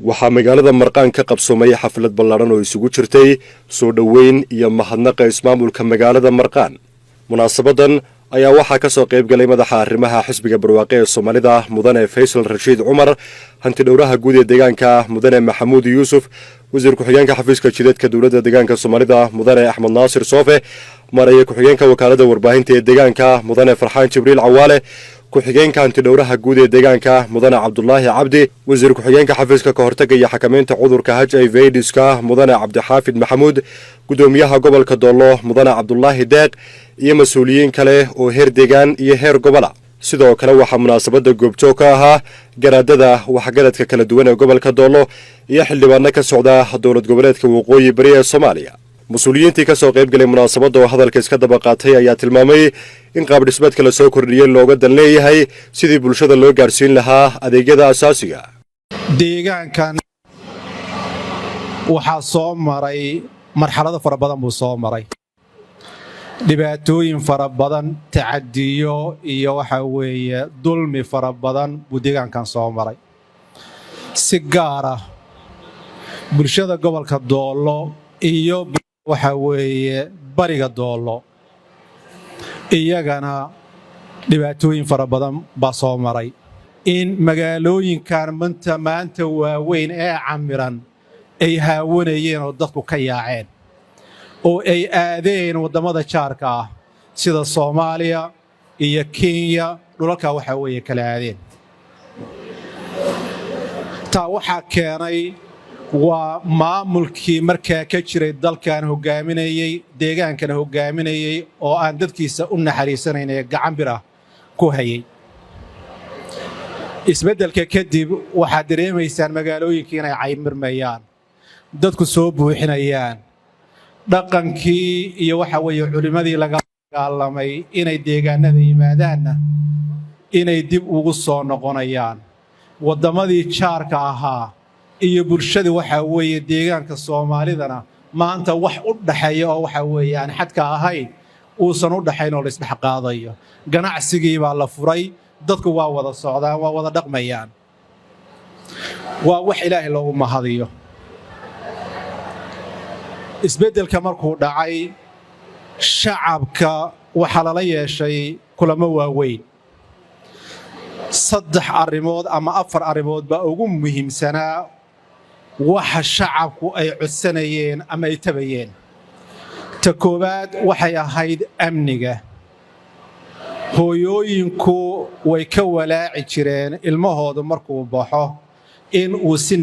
waxaa magaalada Marqaan ka qabsoomay xaflad ballaaran oo isugu jirtay soo dhaweyn iyo mahadnaqa ismaamulka magaalada Marqaan. Munaasabadan ayaa waxaa ka soo qayb galay madaxa arrimaha xisbiga barwaaqo ee Soomaalida Mudane Faysal Rashiid Cumar, hanti dhowraha guud ee deegaanka Mudane Maxamuud Yuusuf, wasiir ku-xigeenka xafiiska jidadka dowladda deegaanka Soomaalida Mudane Axmed Naasir Soofe, maraya ku-xigeenka wakaalada warbaahinta ee deegaanka Mudane Farxaan Jibriil Cawaale, ku-xigeenka hanti dhowraha guud ee deegaanka Mudane Cabdullaahi Cabdi, wasiir ku-xigeenka xafiiska ka hortagga iyo xakamaynta cudurka HIV/AIDS-ka Mudane Cabdixaafid Maxamuud, gudoomiyaha gobolka Doolo Mudane Cabdullaahi Deeq iyo mas'uuliyiin kale oo heer deegaan iyo heer gobol ah. sidoo kale waxaa munaasabada goobjoog ka ahaa garaadada waxgaradka kala duwan ee gobolka Doolo iyo xildhibaano ka socda dowlad goboleedka waqooyi bari ee Soomaaliya. مسؤولينتي كسو قيب قلي مناسبات وهذا الكيس كدبا قاتهي ايات المامي إن قابل إثبات كلا سو كرديين لوغا دنلي هاي سيدي بلشادة لو قارسين لها أديقيدا أساسية ديغان كان وحا صوم مرأي مرحلة فربادان بو صوم مرأي دباتوين فربادان تعديو إيو وحاوي ظلمي فربادان بو ديغان كان صوم مرأي سيجارة بلشادة قبل كدولو إيو waxa weeye bariga Doolo iyagana dhibaatooyin fara badan baa soo maray in magaalooyinkan maanta waaweyn ee camiran ay haawanayeen oo dadku ka yaaceen oo ay aadeen wadamada jaarka ah sida Soomaaliya iyo Kenya dhulalka waxa weeye kala aadeen taa waxa keenay waa maamulkii markaa ka jiray dalkan hogaaminayay deegaankana hogaaminayay oo aan dadkiisa u naxariisanayn gacan bir ah ku hayay isbedelka kadib waxa dareemaysaan magaalooyinkii inay caymirmayaan dadku soo buuxinayaan dhaqankii iyo waxa weeye culimadii laga dagaalamay inay deegaanada yimaadaanna inay dib ugu soo noqonayaan wadamadii jaarka ahaa iyo bulshada waxa weeye deegaanka Soomaalidana maanta wax u dhaxeeyo oo waxa weeye aan xadka ahayn uusan u dhaxayn oo la isdhex qaadayo ganacsigii baa la furay dadku waa wada socdaan waa wada dhaqmayaan waa wax Ilaahay loogu mahadiyo isbedelka markuu dhacay shacabka waxa la yeeshay kulamo waaweyn saddex arrimood ama afar arrimood baa ugu muhiimsanaa waxa shacabku ay codsanayeen ama ay tabayeen ta koobaad waxay ahayd amniga hooyooyinku way ka walaaci jireen ilmahoodu markuu baxo in uu si